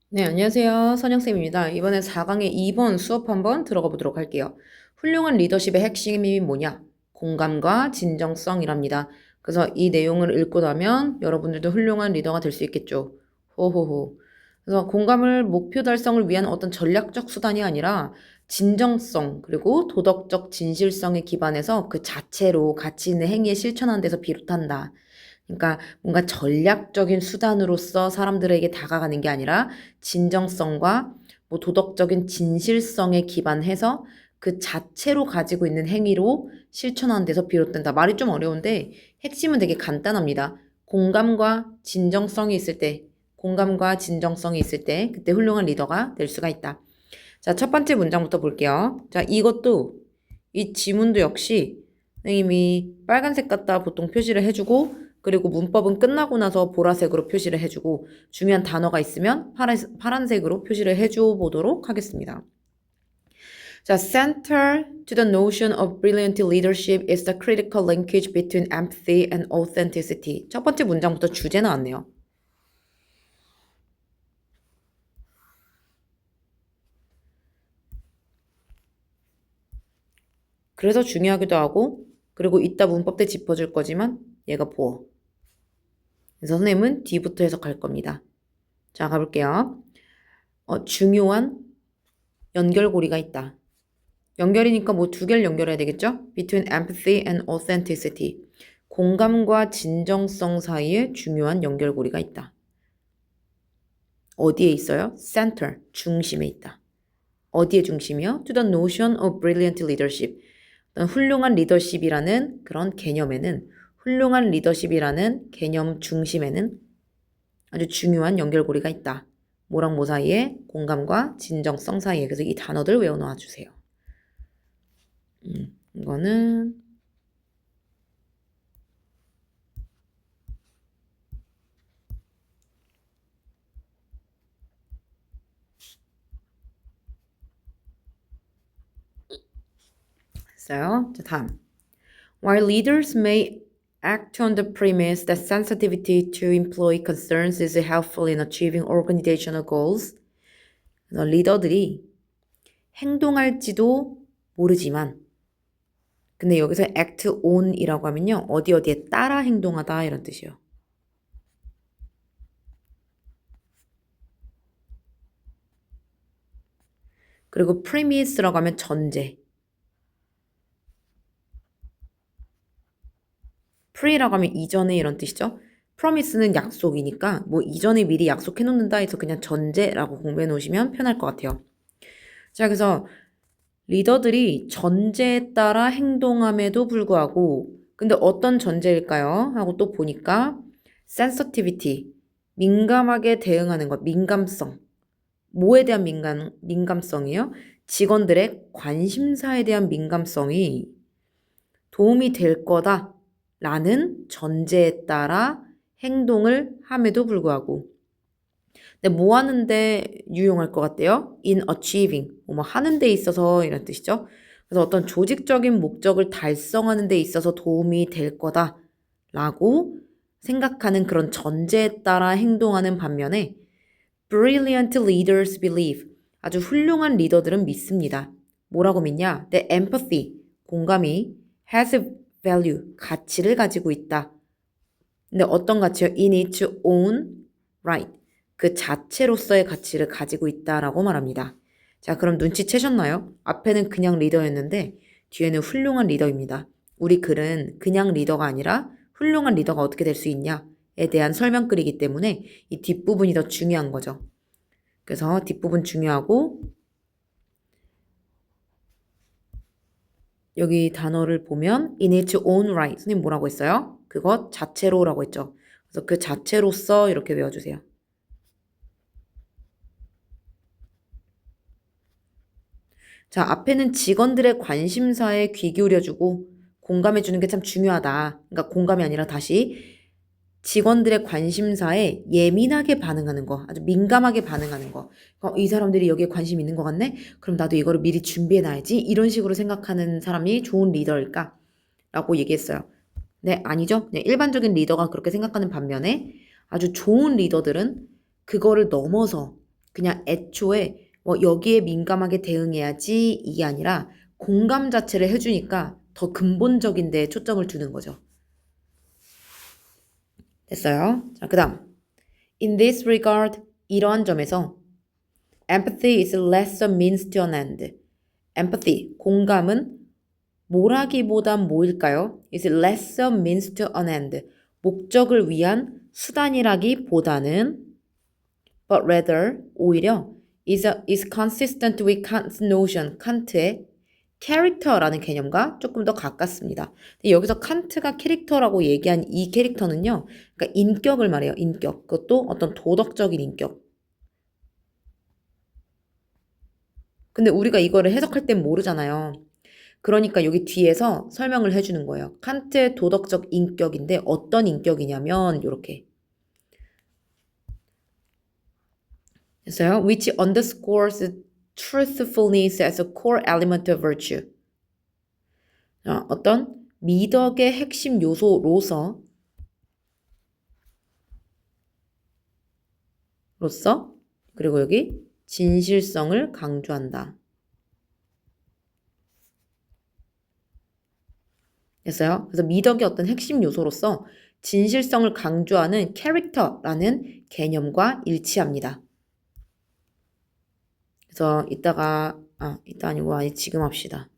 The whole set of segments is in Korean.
네, 안녕하세요. 선영쌤입니다. 이번엔 4강의 2번 수업 한번 들어가 보도록 할게요. 훌륭한 리더십의 핵심이 뭐냐? 공감과 진정성이랍니다. 그래서 이 내용을 읽고 나면 여러분들도 훌륭한 리더가 될 수 있겠죠. 호호호. 그래서 공감을 목표 달성을 위한 어떤 전략적 수단이 아니라 진정성 그리고 도덕적 진실성에 기반해서 그 자체로 가치 있는 행위에 실천하는 데서 비롯한다. 그러니까 뭔가 전략적인 수단으로서 사람들에게 다가가는 게 아니라 진정성과 뭐 도덕적인 진실성에 기반해서 그 자체로 가지고 있는 행위로 실천하는 데서 비롯된다. 말이 좀 어려운데 핵심은 되게 간단합니다. 공감과 진정성이 있을 때 그때 훌륭한 리더가 될 수가 있다. 자, 첫 번째 문장부터 볼게요. 자, 이 지문도 역시 선생님이 빨간색 갖다 보통 표시를 해주고, 그리고 문법은 끝나고 나서 보라색으로 표시를 해주고, 중요한 단어가 있으면 파란색으로 표시를 해줘 보도록 하겠습니다. 자, center to the notion of brilliant leadership is the critical linkage between empathy and authenticity. 첫 번째 문장부터 주제 나왔네요. 그래서 중요하기도 하고, 그리고 이따 문법 때 짚어줄 거지만 얘가 보어. 그래서 선생님은 뒤부터 해석할 겁니다. 자, 가볼게요. 중요한 연결고리가 있다. 연결이니까 뭐 두 개를 연결해야 되겠죠? Between empathy and authenticity. 공감과 진정성 사이에 중요한 연결고리가 있다. 어디에 있어요? Center, 중심에 있다. 어디에 중심이요? To the notion of brilliant leadership. 훌륭한 리더십이라는 그런 개념에는, 훌륭한 리더십이라는 개념 중심에는 아주 중요한 연결고리가 있다. 뭐랑 뭐 사이에? 공감과 진정성 사이에. 그래서 이 단어들 외워놓아 주세요. 이거는 했어요. 자, 다음. While leaders may act on the premise that sensitivity to employee concerns is helpful in achieving organizational goals, 그래서 리더들이 행동할지도 모르지만, 근데 여기서 act on이라고 하면요, 어디에 따라 행동하다 이런 뜻이에요. 그리고 premise라고 하면 전제. pre라고 하면 이전에 이런 뜻이죠. promise는 약속이니까 뭐 이전에 미리 약속해 놓는다 해서 그냥 전제라고 공부해 놓으시면 편할 것 같아요. 자, 그래서 리더들이 전제에 따라 행동함에도 불구하고 근데 어떤 전제일까요? 하고 또 보니까 sensitivity, 민감하게 대응하는 것, 민감성. 뭐에 대한 민감성이요? 직원들의 관심사에 대한 민감성이 도움이 될 거다라는 전제에 따라 행동을 함에도 불구하고 근데 뭐 하는데 유용할 것 같대요? In achieving, 뭐 하는 데 있어서 이런 뜻이죠. 그래서 어떤 조직적인 목적을 달성하는 데 있어서 도움이 될 거다라고 생각하는 그런 전제에 따라 행동하는 반면에 brilliant leaders believe, 아주 훌륭한 리더들은 믿습니다. 뭐라고 믿냐? The empathy, 공감이 has value, 가치를 가지고 있다. 근데 어떤 가치요? In its own right, 그 자체로서의 가치를 가지고 있다라고 말합니다. 자, 그럼 눈치채셨나요? 앞에는 그냥 리더였는데 뒤에는 훌륭한 리더입니다. 우리 글은 그냥 리더가 아니라 훌륭한 리더가 어떻게 될 수 있냐에 대한 설명글이기 때문에 이 뒷부분이 더 중요한 거죠. 그래서 뒷부분 중요하고 여기 단어를 보면 in its own right, 선생님 뭐라고 했어요? 그것 자체로라고 했죠. 그래서 그 자체로서 이렇게 외워주세요. 자, 앞에는 직원들의 관심사에 귀 기울여주고 공감해주는 게 참 중요하다. 그러니까 공감이 아니라 다시 직원들의 관심사에 예민하게 반응하는 거, 아주 민감하게 반응하는 거. 이 사람들이 여기에 관심 있는 것 같네? 그럼 나도 이거를 미리 준비해놔야지. 이런 식으로 생각하는 사람이 좋은 리더일까? 라고 얘기했어요. 네, 아니죠. 네, 일반적인 리더가 그렇게 생각하는 반면에 아주 좋은 리더들은 그거를 넘어서 그냥 애초에 여기에 민감하게 대응해야지 이게 아니라 공감 자체를 해주니까 더 근본적인 데에 초점을 두는 거죠. 됐어요? 자, 그 다음. In this regard, 이러한 점에서 empathy is less a means to an end. empathy, 공감은 뭐라기보단 뭐일까요? is less a means to an end. 목적을 위한 수단이라기보다는 but rather, 오히려 is consistent with Kant's notion, 칸트의 캐릭터라는 개념과 조금 더 가깝습니다. 근데 여기서 칸트가 캐릭터라고 얘기한 이 캐릭터는요, 그러니까 인격을 말해요. 인격. 그것도 어떤 도덕적인 인격. 근데 우리가 이거를 해석할 땐 모르잖아요. 그러니까 여기 뒤에서 설명을 해주는 거예요. 칸트의 도덕적 인격인데 어떤 인격이냐면 이렇게 됐어요? Which underscores truthfulness as a core element of virtue. 어떤 미덕의 핵심 요소로서 그리고 여기 진실성을 강조한다. 됐어요? 그래서 미덕의 어떤 핵심 요소로서 진실성을 강조하는 캐릭터라는 개념과 일치합니다. 그래서 이따 아니고 지금 합시다.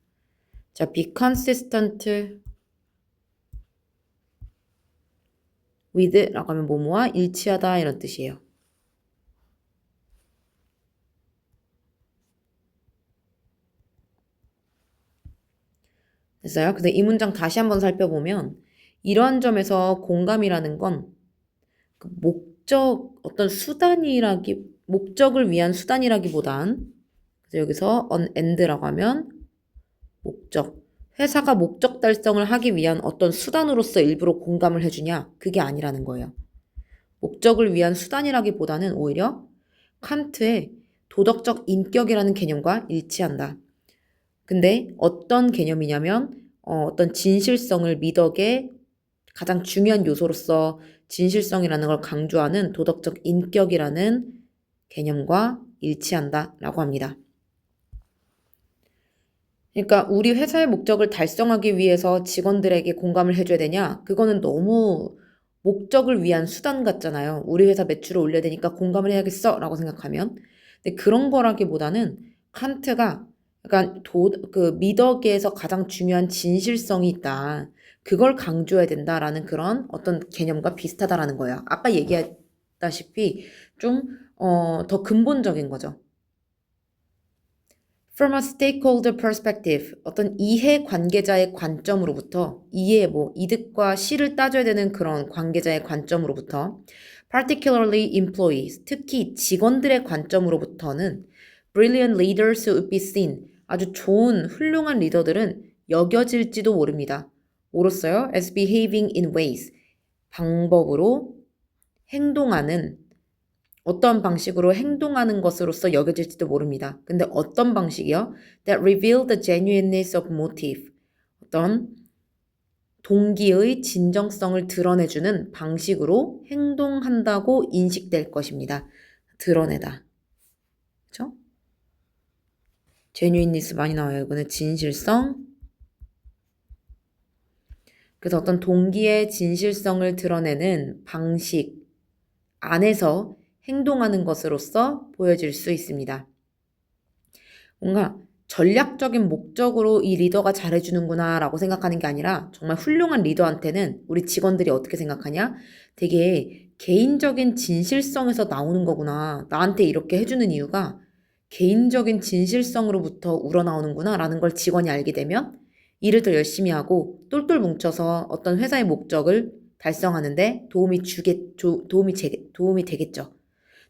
자, be consistent with 라고 하면 뭐뭐와 일치하다 이런 뜻이에요. 됐어요? 그래서 이 문장 다시 한번 살펴보면 이러한 점에서 공감이라는 건 그 어떤 목적을 위한 수단이라기보단 그래서 여기서 on end라고 하면 목적. 회사가 목적 달성을 하기 위한 어떤 수단으로서 일부러 공감을 해주냐? 그게 아니라는 거예요. 목적을 위한 수단이라기보다는 오히려 칸트의 도덕적 인격이라는 개념과 일치한다. 근데 어떤 개념이냐면 어떤 진실성을 미덕의 가장 중요한 요소로서 진실성이라는 걸 강조하는 도덕적 인격이라는 개념과 일치한다라고 합니다. 그러니까 우리 회사의 목적을 달성하기 위해서 직원들에게 공감을 해줘야 되냐? 그거는 너무 목적을 위한 수단 같잖아요. 우리 회사 매출을 올려야 되니까 공감을 해야겠어 라고 생각하면. 근데 그런 거라기보다는 칸트가 약간 그 미덕에서 가장 중요한 진실성이 있다. 그걸 강조해야 된다라는 그런 어떤 개념과 비슷하다라는 거예요. 아까 얘기했다시피 좀 더 근본적인 거죠. From a stakeholder perspective, 어떤 이해 관계자의 관점으로부터 이득과 실을 따져야 되는 그런 관계자의 관점으로부터 particularly employees, 특히 직원들의 관점으로부터는 brilliant leaders would be seen, 아주 좋은 훌륭한 리더들은 여겨질지도 모릅니다. 뭐로써요? As behaving in ways, 방법으로 행동하는 어떤 방식으로 행동하는 것으로서 여겨질지도 모릅니다. 근데 어떤 방식이요? That reveal the genuineness of motive. 어떤 동기의 진정성을 드러내주는 방식으로 행동한다고 인식될 것입니다. 드러내다. 그렇죠? genuineness 많이 나와요. 이거는 진실성. 그래서 어떤 동기의 진실성을 드러내는 방식 안에서 행동하는 것으로서 보여질 수 있습니다. 뭔가 전략적인 목적으로 이 리더가 잘해주는구나 라고 생각하는 게 아니라 정말 훌륭한 리더한테는 우리 직원들이 어떻게 생각하냐? 되게 개인적인 진실성에서 나오는 거구나. 나한테 이렇게 해주는 이유가 개인적인 진실성으로부터 우러나오는구나 라는 걸 직원이 알게 되면 일을 더 열심히 하고 똘똘 뭉쳐서 어떤 회사의 목적을 달성하는데 도움이 되겠죠.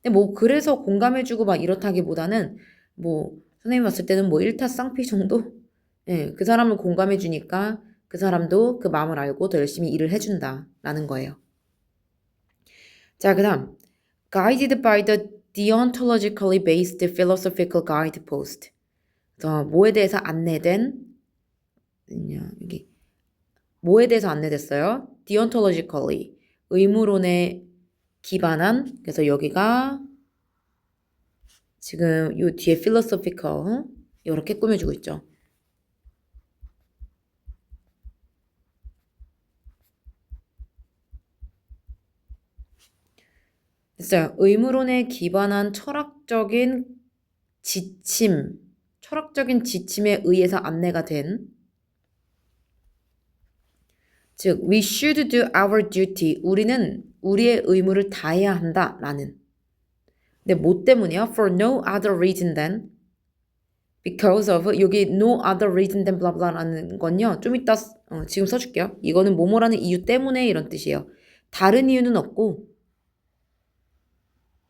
근데 뭐 그래서 공감해주고 막 이렇다기보다는 뭐 선생님이 봤을 때는 뭐 1타 쌍피 정도? 예, 그 사람을 공감해주니까 그 사람도 그 마음을 알고 더 열심히 일을 해준다라는 거예요. 자, 그 다음 Guided by the deontologically based philosophical guidepost. 뭐에 대해서 안내된 여기 뭐에 대해서 안내됐어요? deontologically 의무론에 기반한 그래서 여기가 지금 요 뒤에 philosophical 이렇게 꾸며주고 있죠. 됐어요. 의무론에 기반한 철학적인 지침에 의해서 안내가 된, 즉, we should do our duty. 우리는 우리의 의무를 다해야 한다. 라는. 근데 뭐 때문이야? For no other reason than, because of, 여기 no other reason than blah blah 라는 건요. 좀 이따 지금 써줄게요. 이거는 뭐뭐라는 이유 때문에 이런 뜻이에요. 다른 이유는 없고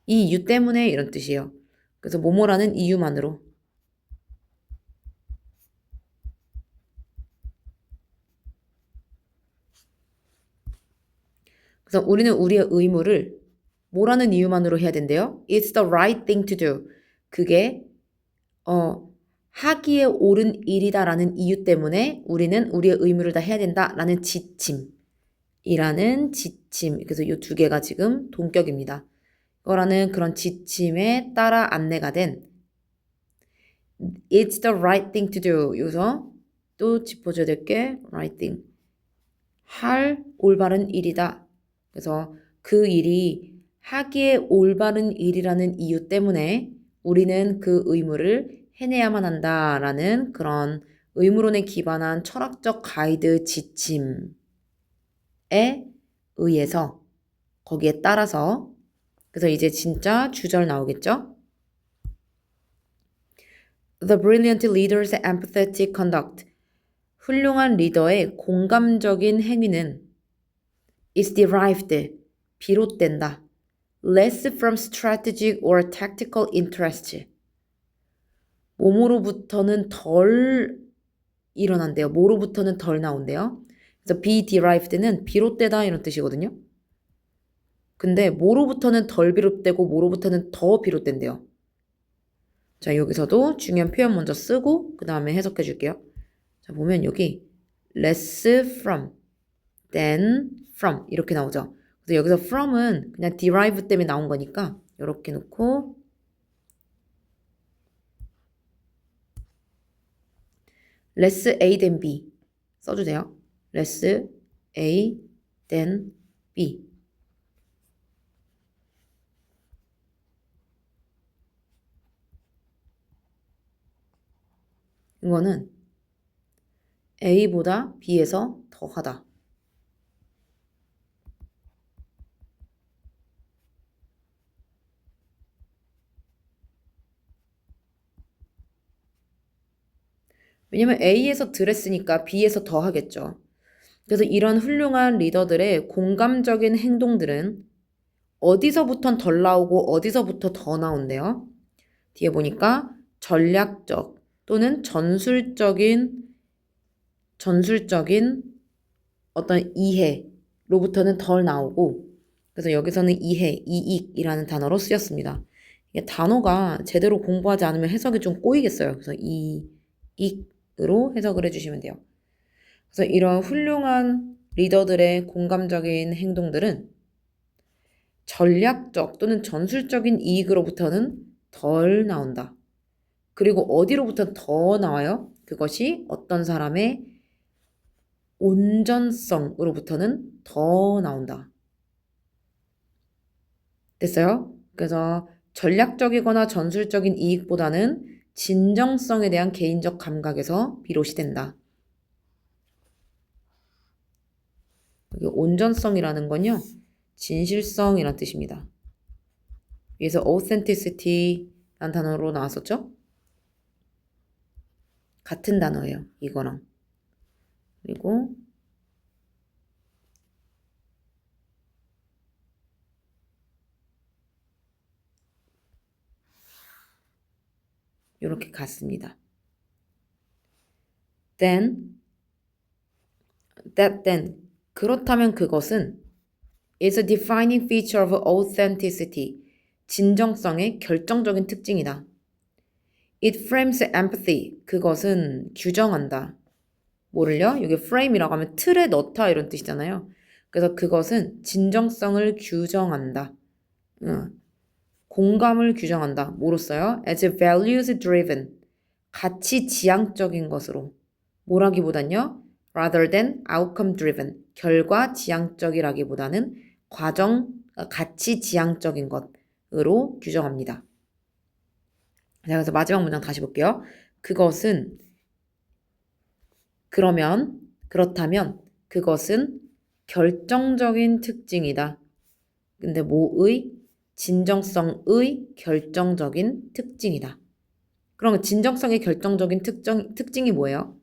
이 이유 때문에 이런 뜻이에요. 그래서 뭐뭐라는 이유만으로. 그래서 우리는 우리의 의무를 뭐라는 이유만으로 해야 된대요? It's the right thing to do. 그게 하기에 옳은 일이다라는 이유 때문에 우리는 우리의 의무를 다 해야 된다라는 지침이라는 지침. 그래서 이 두 개가 지금 동격입니다. 이거라는 그런 지침에 따라 안내가 된 It's the right thing to do. 여기서 또 짚어줘야 될 게 right thing. 할 올바른 일이다. 그래서 그 일이 하기에 올바른 일이라는 이유 때문에 우리는 그 의무를 해내야만 한다라는 그런 의무론에 기반한 철학적 가이드 지침에 의해서 거기에 따라서 그래서 이제 진짜 주절 나오겠죠? The brilliant leader's empathetic conduct. 훌륭한 리더의 공감적인 행위는 is derived, 비롯된다. less from strategic or tactical interest. 뭐뭐로부터는 덜 일어난대요. 뭐로부터는 덜 나온대요. 그래서 be derived는 비롯되다 이런 뜻이거든요. 근데 뭐로부터는 덜 비롯되고 뭐로부터는 더 비롯된대요. 자, 여기서도 중요한 표현 먼저 쓰고 그 다음에 해석해 줄게요. 자, 보면 여기 less from, than from 이렇게 나오죠. 그래서 여기서 from은 그냥 derive 때문에 나온 거니까 이렇게 놓고 less A than B 써도 돼요. less A than B. 이거는 A보다 B에서 더하다. 왜냐면 A에서 덜 했으니까 B에서 더 하겠죠. 그래서 이런 훌륭한 리더들의 공감적인 행동들은 어디서부터 덜 나오고 어디서부터 더 나온대요. 뒤에 보니까 전략적 또는 전술적인 어떤 이해로부터는 덜 나오고 그래서 여기서는 이해, 이익이라는 단어로 쓰였습니다. 이게 단어가 제대로 공부하지 않으면 해석이 좀 꼬이겠어요. 그래서 이익으로 해석을 해주시면 돼요. 그래서 이런 훌륭한 리더들의 공감적인 행동들은 전략적 또는 전술적인 이익으로부터는 덜 나온다. 그리고 어디로부터 더 나와요? 그것이 어떤 사람의 온전성으로부터는 더 나온다. 됐어요? 그래서 전략적이거나 전술적인 이익보다는 진정성에 대한 개인적 감각에서 비롯이 된다. 여기 온전성이라는 건요. 진실성이란 뜻입니다. 위에서 authenticity라는 단어로 나왔었죠? 같은 단어예요. 이거랑. 그리고 이렇게 같습니다. then 그렇다면 그것은 is a defining feature of authenticity. 진정성의 결정적인 특징이다. It frames empathy. 그것은 규정한다. 뭐를요? 여기 frame이라고 하면 틀에 넣다 이런 뜻이잖아요. 그래서 그것은 진정성을 규정한다. 공감을 규정한다. 뭐로 써요? as values driven. 가치 지향적인 것으로. 뭐라기보단요? rather than outcome driven. 결과 지향적이라기보다는 가치 지향적인 것으로 규정합니다. 자, 그래서 마지막 문장 다시 볼게요. 그렇다면 그것은 결정적인 특징이다. 근데 뭐의? 진정성의 결정적인 특징이다. 그럼 진정성의 결정적인 특징이 뭐예요?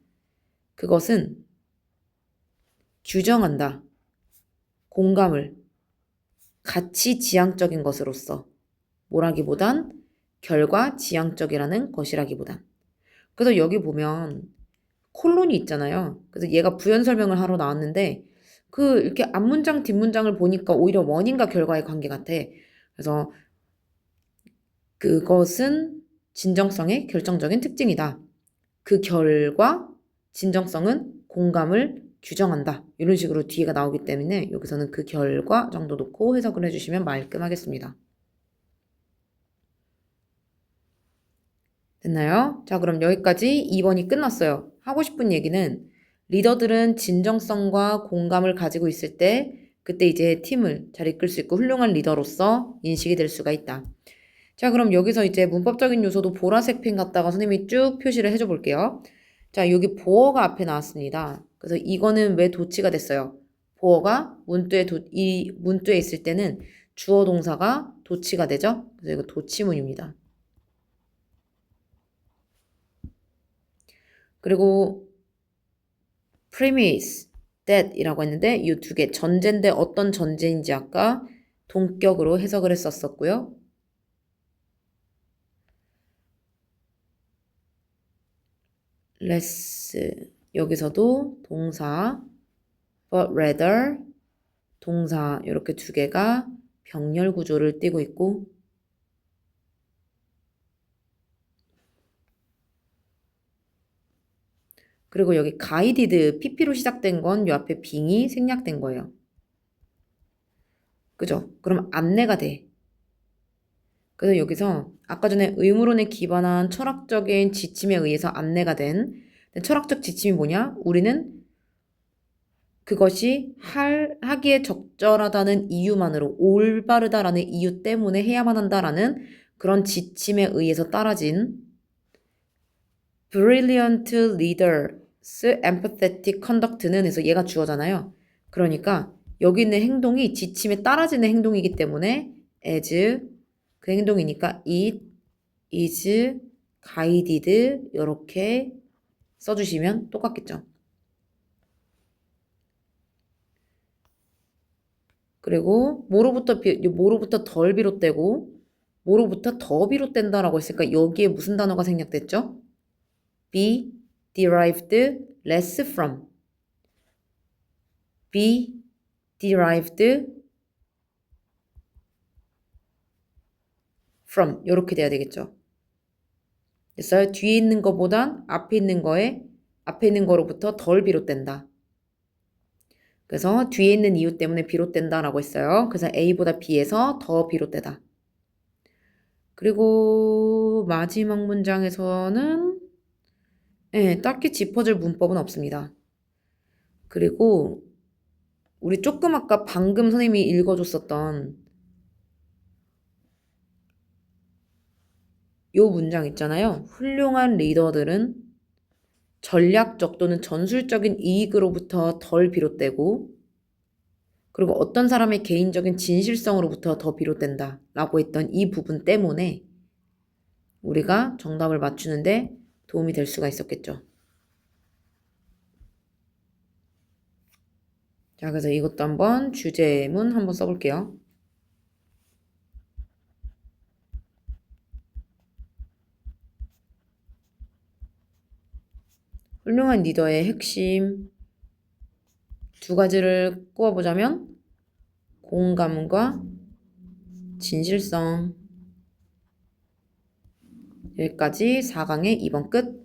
그것은 규정한다. 공감을 가치 지향적인 것으로서 뭐라기보단 결과 지향적이라는 것이라기보단. 그래서 여기 보면 콜론이 있잖아요. 그래서 얘가 부연 설명을 하러 나왔는데 이렇게 앞문장 뒷문장을 보니까 오히려 원인과 결과의 관계 같아. 그래서 그것은 진정성의 결정적인 특징이다. 그 결과 진정성은 공감을 규정한다. 이런 식으로 뒤가 나오기 때문에 여기서는 그 결과 정도 놓고 해석을 해주시면 말끔하겠습니다. 됐나요? 자, 그럼 여기까지 2번이 끝났어요. 하고 싶은 얘기는 리더들은 진정성과 공감을 가지고 있을 때 그때 이제 팀을 잘 이끌 수 있고 훌륭한 리더로서 인식이 될 수가 있다. 자, 그럼 여기서 이제 문법적인 요소도 보라색 펜 갖다가 선생님이 쭉 표시를 해줘 볼게요. 자, 여기 보어가 앞에 나왔습니다. 그래서 이거는 왜 도치가 됐어요? 보어가 이 문두에 있을 때는 주어 동사가 도치가 되죠? 그래서 이거 도치문입니다. 그리고 premise, that 이라고 했는데 이 두 개 전제인데 어떤 전제인지 아까 동격으로 해석을 했었고요. less 여기서도 동사 but rather 동사 이렇게 두 개가 병렬 구조를 띠고 있고 그리고 여기 guided pp로 시작된 건 이 앞에 빙이 생략된 거예요. 그죠? 그럼 안내가 돼. 그래서 여기서 아까 전에 의무론에 기반한 철학적인 지침에 의해서 안내가 된 철학적 지침이 뭐냐? 우리는 그것이 하기에 적절하다는 이유만으로 올바르다라는 이유 때문에 해야만 한다라는 그런 지침에 의해서 따라진 brilliant leaders empathetic conduct는 해서 얘가 주어잖아요. 그러니까 여기 있는 행동이 지침에 따라지는 행동이기 때문에 as 그 행동이니까 it is guided 이렇게 써주시면 똑같겠죠. 그리고 뭐로부터 덜 비롯되고 뭐로부터 더 비롯된다라고 했으니까 여기에 무슨 단어가 생략됐죠? be derived less from be derived from 이렇게 돼야 되겠죠. 됐어요? 뒤에 있는 거보단 앞에 있는 거로부터 덜 비롯된다. 그래서 뒤에 있는 이유 때문에 비롯된다라고 했어요. 그래서 A보다 B에서 더 비롯되다. 그리고 마지막 문장에서는 딱히 짚어줄 문법은 없습니다. 그리고 우리 조금 아까 방금 선생님이 읽어줬었던 요 문장 있잖아요. 훌륭한 리더들은 전략적 또는 전술적인 이익으로부터 덜 비롯되고 그리고 어떤 사람의 개인적인 진실성으로부터 더 비롯된다 라고 했던 이 부분 때문에 우리가 정답을 맞추는데 도움이 될 수가 있었겠죠. 자, 그래서 이것도 한번 주제문 한번 써볼게요. 훌륭한 리더의 핵심 두 가지를 꼽아보자면 공감과 진실성. 여기까지 4강의 2번 끝.